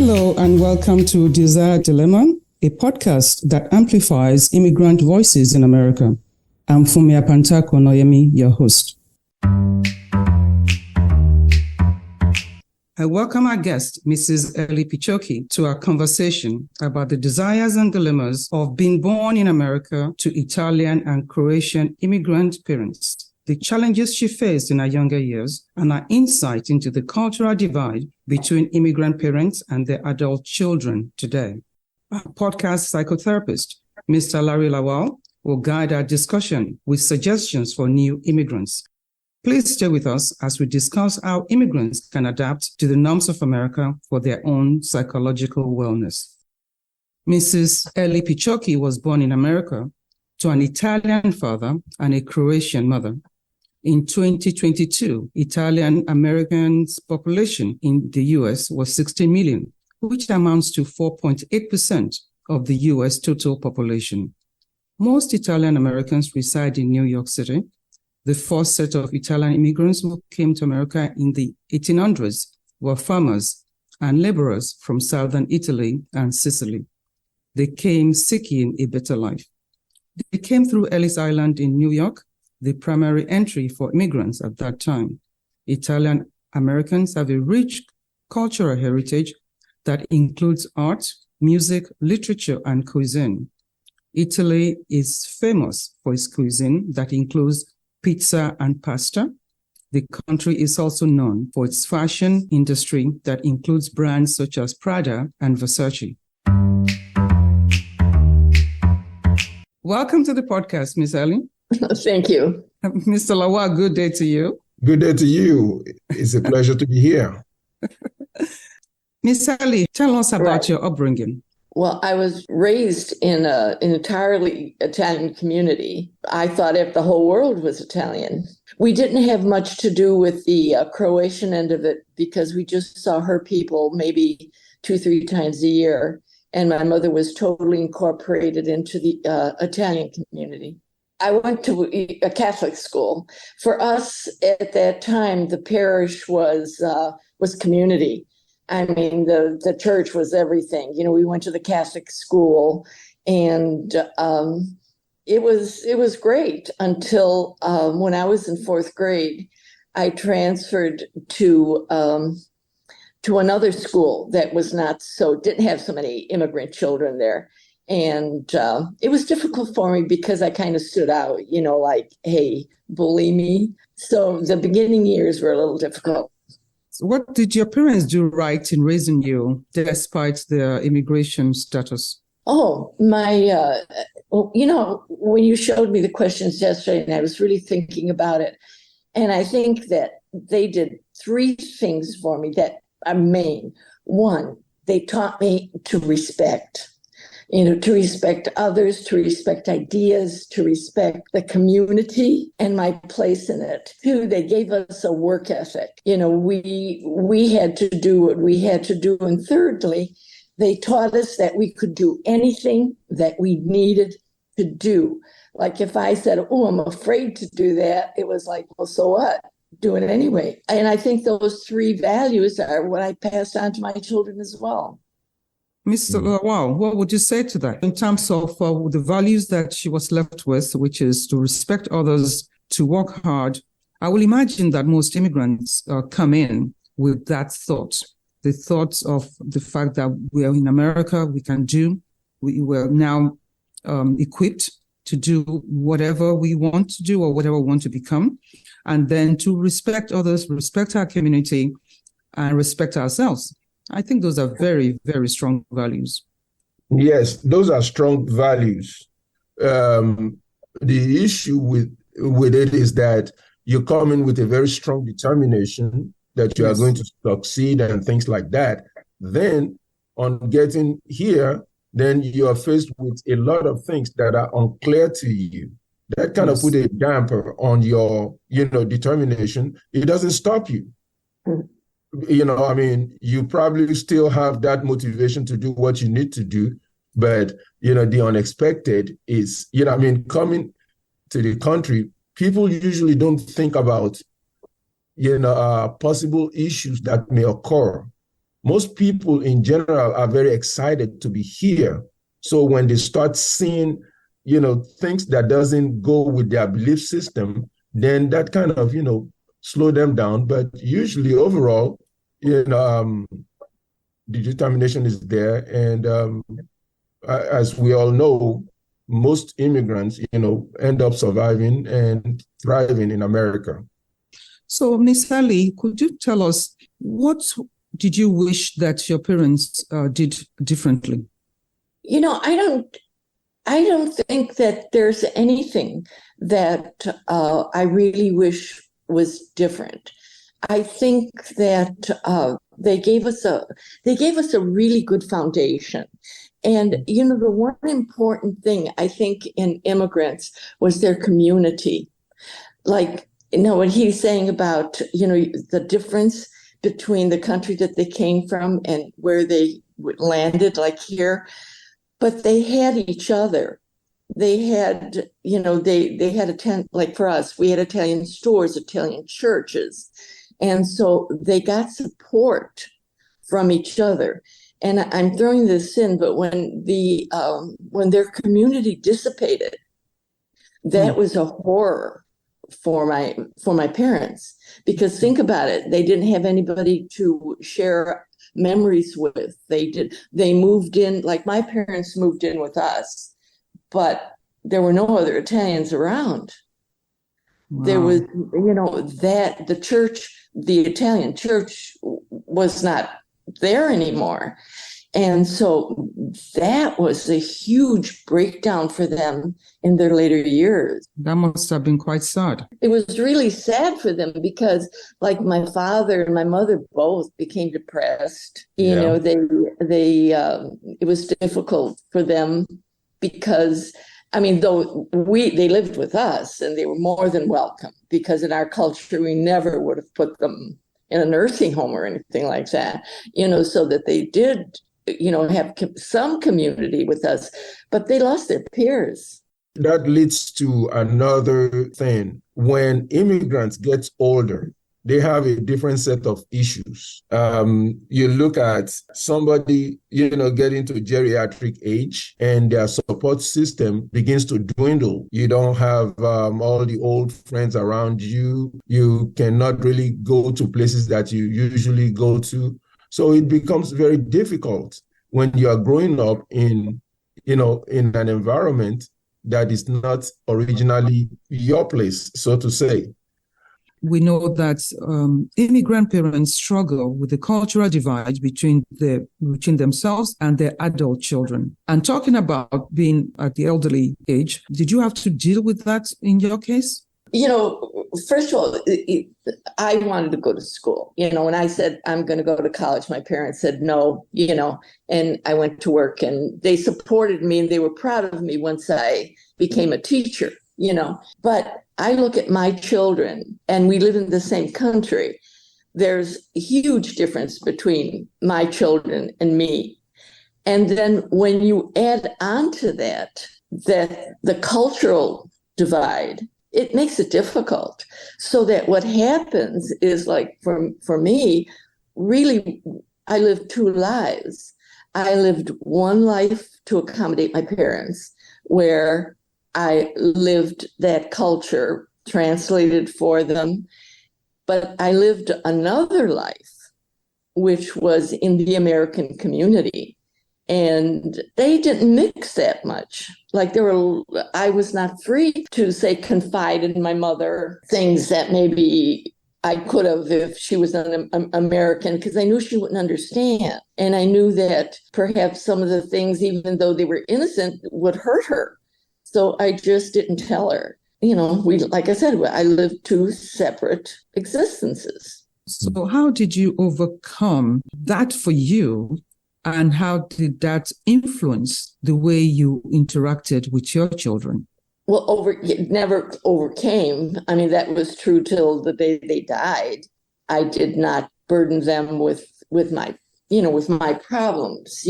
Hello and welcome to Desire Dilemma, a podcast that amplifies immigrant voices in America. I'm Funmi Apantaku-Onayemi, your host. I welcome our guest, Mrs. Elide Piechoki, to our conversation about the desires and dilemmas of being born in America to Italian and Croatian immigrant parents, the challenges she faced in her younger years, and her insight into the cultural divide between immigrant parents and their adult children today. Our podcast psychotherapist, Mr. Lawal, will guide our discussion with suggestions for new immigrants. Please stay with us as we discuss how immigrants can adapt to the norms of America for their own psychological wellness. Mrs. Elide Piechoki was born in America to an Italian father and a Croatian mother. In 2022, Italian Americans' population in the U.S. was 16 million, which amounts to 4.8% of the U.S. total population. Most Italian Americans reside in New York City. The first set of Italian immigrants who came to America in the 1800s were farmers and laborers from southern Italy and Sicily. They came seeking a better life. They came through Ellis Island in New York, the primary entry for immigrants at that time. Italian Americans have a rich cultural heritage that includes art, music, literature, and cuisine. Italy is famous for its cuisine that includes pizza and pasta. The country is also known for its fashion industry that includes brands such as Prada and Versace. Welcome to the podcast, Ms. Ellie. Thank you. Mr. Lawal, good day to you. Good day to you. It's a pleasure to be here. Ms. Ellie, tell us about your upbringing. Well, I was raised in an entirely Italian community. I thought if the whole world was Italian. We didn't have much to do with the Croatian end of it because we just saw her people maybe 2-3 times a year. And my mother was totally incorporated into the Italian community. I went to a Catholic school. For us at that time, the parish was community. I mean, the church was everything. You know, we went to the Catholic school, and it was great until when I was in 4th grade, I transferred to another school that didn't have so many immigrant children there. And it was difficult for me because I kind of stood out, you know, like, hey, bully me. So the beginning years were a little difficult. So what did your parents do right in raising you despite their immigration status? Oh, you know, when you showed me the questions yesterday, and I was really thinking about it, and I think that they did 3 things for me that are main. One, they taught me to respect. You know, to respect others, to respect ideas, to respect the community and my place in it. 2, they gave us a work ethic. You know, we had to do what we had to do. And thirdly, they taught us that we could do anything that we needed to do. Like if I said, oh, I'm afraid to do that, it was like, well, so what? Do it anyway. And I think those 3 values are what I passed on to my children as well. Mr. Lawal, what would you say to that in terms of the values that she was left with, which is to respect others, to work hard? I will imagine that most immigrants come in with that thought, the thoughts of the fact that we are in America, we were now equipped to do whatever we want to do or whatever we want to become, and then to respect others, respect our community, and respect ourselves. I think those are very, very strong values. Yes, those are strong values. The issue with it is that you come in with a very strong determination that you are going to succeed and things like that. Then on getting here, then you are faced with a lot of things that are unclear to you. That kind of put a damper on your, determination. It doesn't stop you. You know, I mean, you probably still have that motivation to do what you need to do, but, the unexpected is, coming to the country, people usually don't think about, possible issues that may occur most people in general are very excited to be here. So when they start seeing, things that doesn't go with their belief system, then that kind of, slow them down. But usually overall, the determination is there. And as we all know, most immigrants, end up surviving and thriving in America. So, Miss Ali, could you tell us, what did you wish that your parents did differently? I don't think that there's anything that I really wish was different. I think that they gave us a really good foundation. And, the one important thing I think in immigrants was their community. Like, what he's saying about, the difference between the country that they came from and where they landed, like here. But they had each other. They had, they had like for us, we had Italian stores, Italian churches. And so they got support from each other. And I'm throwing this in, but when their community dissipated, that was a horror for my parents, because think about it, they didn't have anybody to share memories with. They moved in, like my parents moved in with us, but there were no other Italians around. Wow. There was, that the Italian church was not there anymore. And so that was a huge breakdown for them in their later years. That must have been quite sad. It was really sad for them because, like, my father and my mother both became depressed. It was difficult for them because, though they lived with us and they were more than welcome, because in our culture, we never would have put them in a nursing home or anything like that, so that they did have some community with us, but they lost their peers. That leads to another thing. When immigrants get older, they have a different set of issues. You look at somebody, getting to geriatric age and their support system begins to dwindle. You don't have all the old friends around you. You cannot really go to places that you usually go to. So it becomes very difficult when you are growing up in an environment that is not originally your place, so to say. We know that immigrant parents struggle with the cultural divide between themselves and their adult children. And talking about being at the elderly age, did you have to deal with that in your case? First of all, I wanted to go to school. When I said I'm going to go to college, my parents said no, and I went to work and they supported me and they were proud of me once I became a teacher, But I look at my children and we live in the same country. There's a huge difference between my children and me. And then when you add on to that the cultural divide, it makes it difficult. So that what happens is, like, for me, really, I lived two lives. I lived one life to accommodate my parents, where I lived that culture, translated for them. But I lived another life, which was in the American community. And they didn't mix that much. Like, I was not free to, say, confide in my mother things that maybe I could have if she was an American, because I knew she wouldn't understand. And I knew that perhaps some of the things, even though they were innocent, would hurt her. So I just didn't tell her. Like I said, I lived two separate existences. So how did you overcome that for you? And how did that influence the way you interacted with your children? Well, it never overcame. That was true till the day they died. I did not burden them with my problems,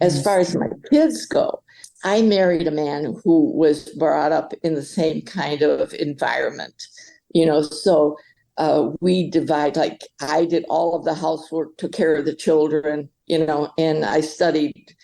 As far as my kids go, I married a man who was brought up in the same kind of environment, So we divide, like I did all of the housework, took care of the children, and I studied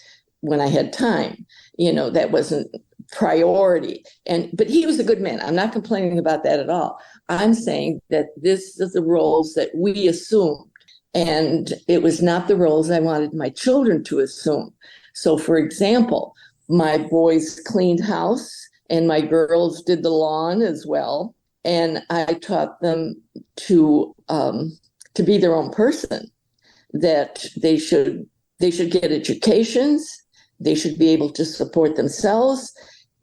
when I had time. That wasn't priority. But he was a good man. I'm not complaining about that at all. I'm saying that this is the roles that we assumed, and it was not the roles I wanted my children to assume. So, for example, my boys cleaned house and my girls did the lawn as well. And I taught them to be their own person, that they should get educations, they should be able to support themselves,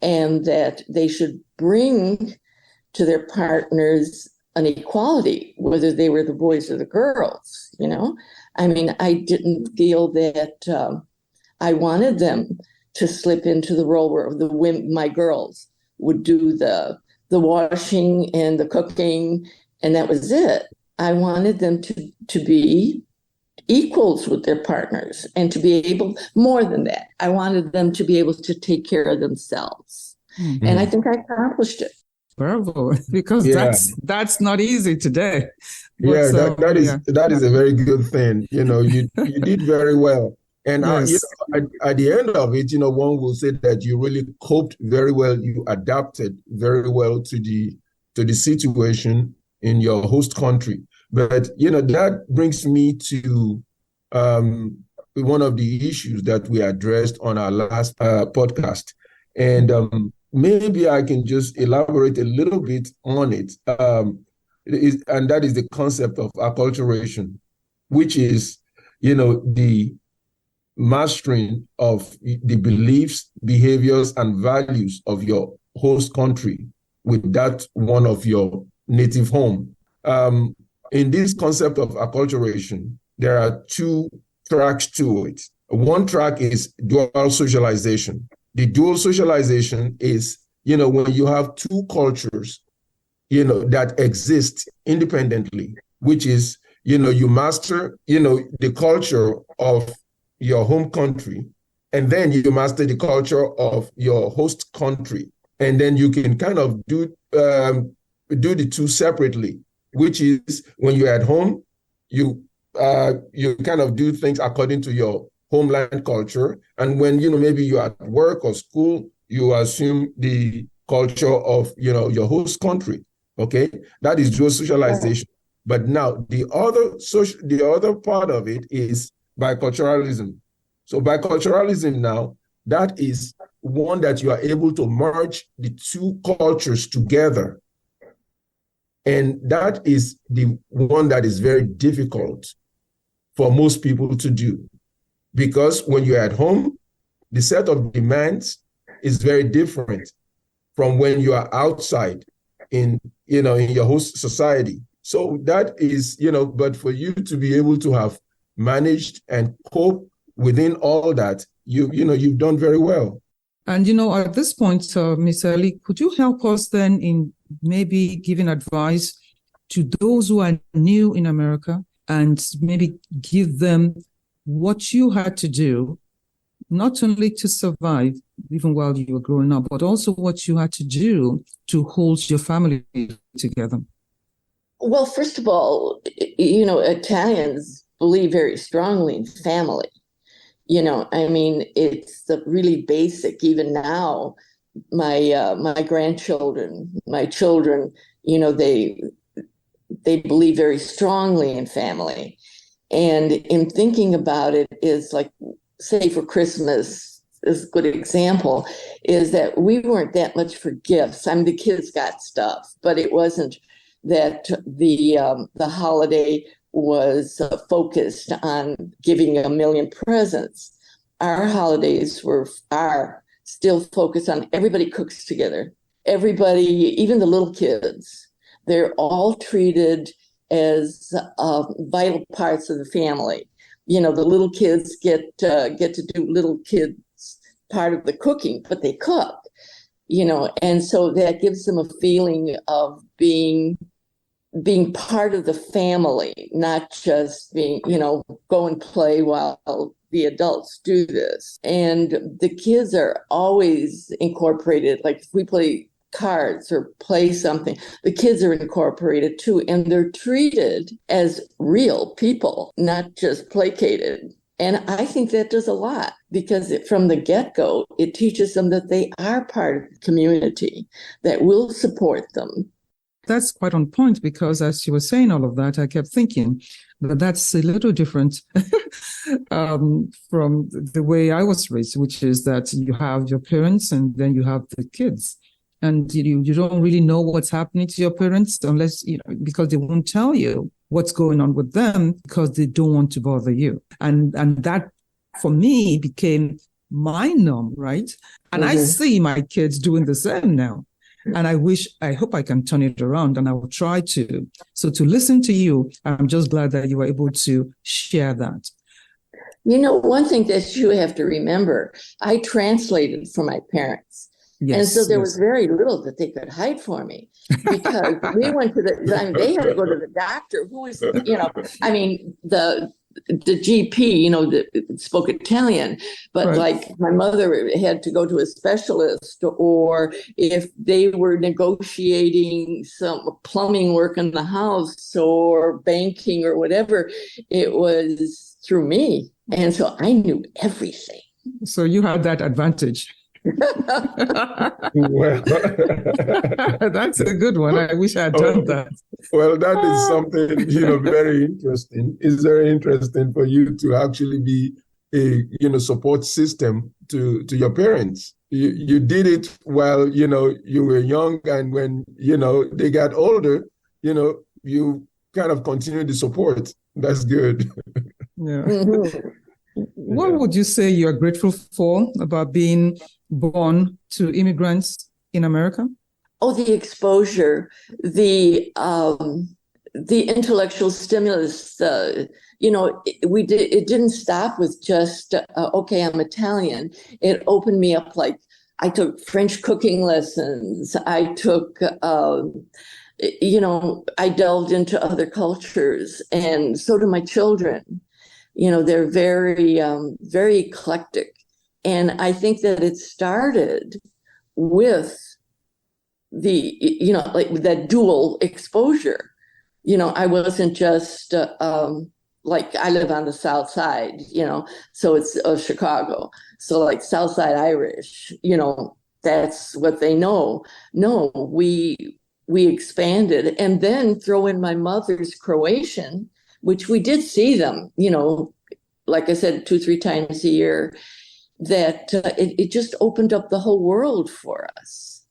and that they should bring to their partners an equality, whether they were the boys or the girls. I mean, I didn't feel that I wanted them to slip into the role where my girls would do the washing and the cooking, and that was it. I wanted them to be equals with their partners and to be able, more than that, I wanted them to be able to take care of themselves. Mm-hmm. And I think I accomplished it. Bravo, because that's not easy today. But that is a very good thing. You did very well. And yes. At the end of it, one will say that you really coped very well. You adapted very well to the situation in your host country. But that brings me to one of the issues that we addressed on our last podcast, and maybe I can just elaborate a little bit on it. And that is the concept of acculturation, which is the mastering of the beliefs, behaviors, and values of your host country with that one of your native home. In this concept of acculturation, there are two tracks to it. One track is dual socialization. The dual socialization is, when you have two cultures, that exist independently, which is, you master, the culture of your home country, and then you master the culture of your host country, and then you can kind of do the two separately, which is when you're at home, you kind of do things according to your homeland culture, and when maybe you're at work or school, you assume the culture of your host country. Okay, that is dual socialization. But now the other part of it is biculturalism. So biculturalism now, that is one that you are able to merge the two cultures together. And that is the one that is very difficult for most people to do. Because when you're at home, the set of demands is very different from when you are outside in your host society. So that is, but for you to be able to have managed and cope within all that, you've done very well. And, at this point, Ms. Ellie, could you help us then in maybe giving advice to those who are new in America and maybe give them what you had to do, not only to survive even while you were growing up, but also what you had to do to hold your family together? Well, first of all, Italians believe very strongly in family. It's really basic. Even now, my grandchildren, my children, they believe very strongly in family. And in thinking about it is like, say for Christmas is a good example, is that we weren't that much for gifts. I mean, the kids got stuff, but it wasn't that the holiday was focused on giving a million presents. Our holidays are still focused on everybody cooks together. Everybody, even the little kids, they're all treated as vital parts of the family. The little kids get to do little kids part of the cooking, but they cook, and so that gives them a feeling of being part of the family, not just being, go and play while the adults do this. And the kids are always incorporated. Like if we play cards or play something, the kids are incorporated too, and they're treated as real people, not just placated. And I think that does a lot, because from the get-go, it teaches them that they are part of the community that will support them. That's quite on point, because as you were saying all of that, I kept thinking that that's a little different from the way I was raised, which is that you have your parents and then you have the kids. And you don't really know what's happening to your parents unless, because they won't tell you what's going on with them, because they don't want to bother you. And that, for me, became my norm, right? And I see my kids doing the same now. And I hope I can turn it around, and I will try to. So to listen to you, I'm just glad that you were able to share that. One thing that you have to remember, I translated for my parents. Yes, and so there was very little that they could hide for me, because we went to they had to go to the doctor who was, the GP, that spoke Italian, but right. Like my mother had to go to a specialist, or if they were negotiating some plumbing work in the house or banking or whatever, it was through me. And so I knew everything. So you had that advantage. Well, that's a good one. I wish I had done that. Well, that is something very interesting. It's very interesting for you to actually be a support system to your parents. You did it while you were young, and when they got older, you kind of continued the support. That's good. Yeah. What would you say you're grateful for about being born to immigrants in America? Oh, the exposure, the intellectual stimulus. It didn't stop with just okay, I'm Italian. It opened me up. Like, I took French cooking lessons. I took, I delved into other cultures, and so do my children. They're very, very eclectic. And I think that it started with the, that dual exposure. I wasn't just like, I live on the South Side, so it's of Chicago. So like South Side Irish, that's what they know. No, we expanded, and then throw in my mother's Croatian, which we did see them, like I said, 2-3 times a year, that it just opened up the whole world for us.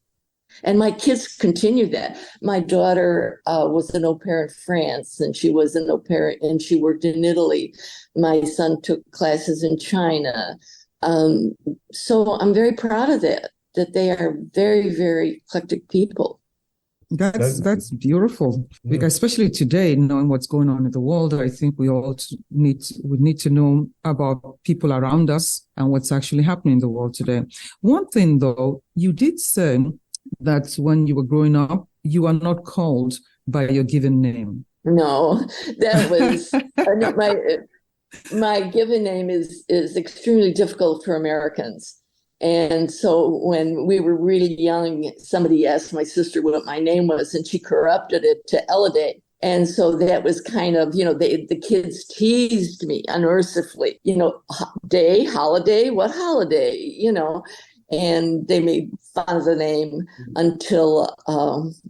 And my kids continue that. My daughter was an au pair in France, and she was an au pair, and she worked in Italy. My son took classes in China. So I'm very proud of that they are very, very eclectic people. That's beautiful, because especially today, knowing what's going on in the world, I think we all need to know about people around us and what's actually happening in the world today. One thing, though, you did say that when you were growing up, you are not called by your given name. No, that was my given name is extremely difficult for Americans. And so when we were really young, somebody asked my sister what my name was, and she corrupted it to Elide. And so that was kind of, the kids teased me unmercifully, day, holiday, what holiday, and they made fun of the name until,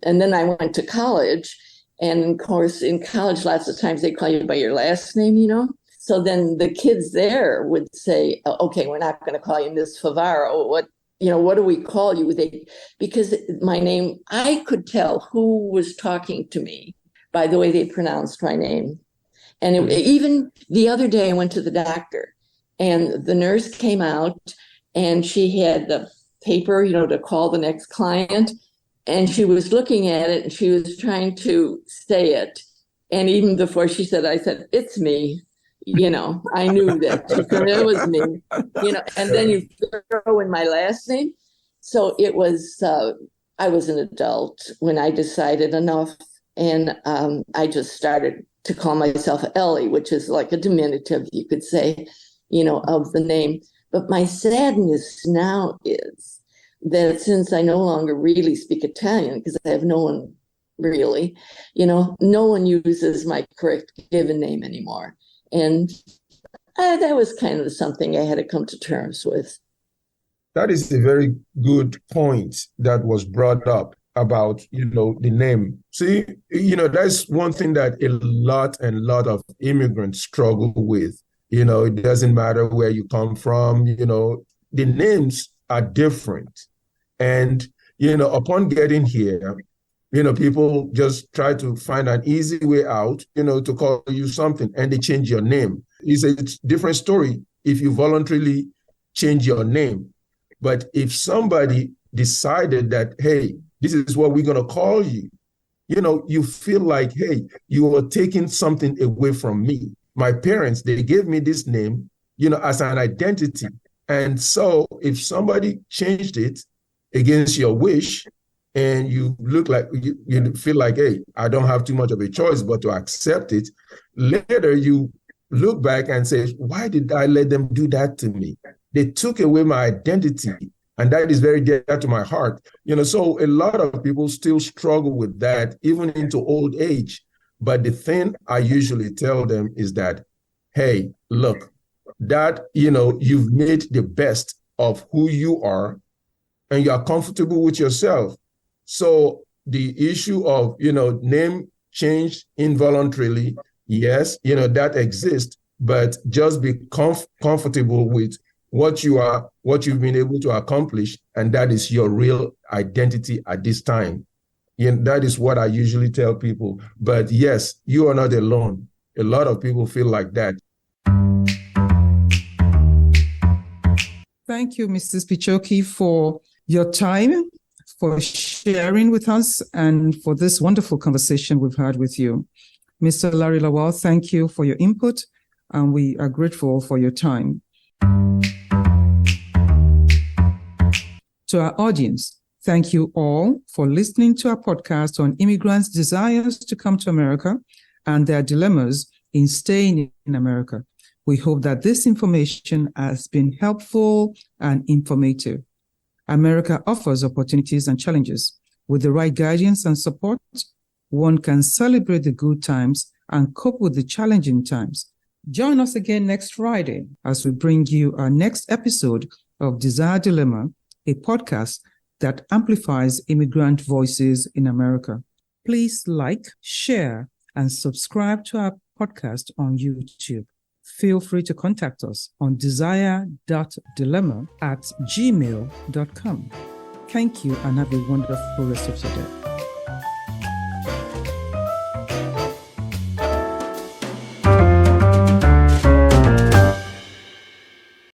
and then I went to college. And of course, in college, lots of times they call you by your last name, So then the kids there would say, okay, we're not going to call you Miss Favaro. What do we call you? Because my name, I could tell who was talking to me by the way they pronounced my name. And even the other day, I went to the doctor, and the nurse came out, and she had the paper, to call the next client. And she was looking at it, and she was trying to say it. And even before she said, I said, it's me. I knew that it was me, and then you throw in my last name. So it was, I was an adult when I decided enough. And I just started to call myself Ellie, which is like a diminutive, you could say, of the name. But my sadness now is that since I no longer really speak Italian, because I have no one really, no one uses my correct given name anymore. And that was kind of something I had to come to terms with. That is a very good point that was brought up about, the name. See, that's one thing that a lot of immigrants struggle with. It doesn't matter where you come from, the names are different. And, upon getting here, people just try to find an easy way out, to call you something, and they change your name. It's a different story if you voluntarily change your name. But if somebody decided that, hey, this is what we're going to call you, you feel like, hey, you are taking something away from me. My parents, they gave me this name, as an identity. And so if somebody changed it against your wish, and you look like, you feel like, hey, I don't have too much of a choice but to accept it, later you look back and say, why did I let them do that to me? They took away my identity, and that is very dear to my heart. So a lot of people still struggle with that, even into old age. But the thing I usually tell them is that, hey, look, that, you've made the best of who you are, and you are comfortable with yourself. So the issue of, name change involuntarily, yes, that exists, but just be comfortable with what you are, what you've been able to accomplish, and that is your real identity at this time. That is what I usually tell people. But yes, you are not alone. A lot of people feel like that. Thank you, Mrs. Piechoki, for your time, for sharing with us, and for this wonderful conversation we've had with you. Mr. Larry Lawal, thank you for your input, and we are grateful for your time. To our audience, thank you all for listening to our podcast on immigrants' desires to come to America and their dilemmas in staying in America. We hope that this information has been helpful and informative. America offers opportunities and challenges. With the right guidance and support, one can celebrate the good times and cope with the challenging times. Join us again next Friday as we bring you our next episode of Desire Dilemma, a podcast that amplifies immigrant voices in America. Please like, share, and subscribe to our podcast on YouTube. Feel free to contact us on desire.dilemma@gmail.com. Thank you and have a wonderful rest of your day.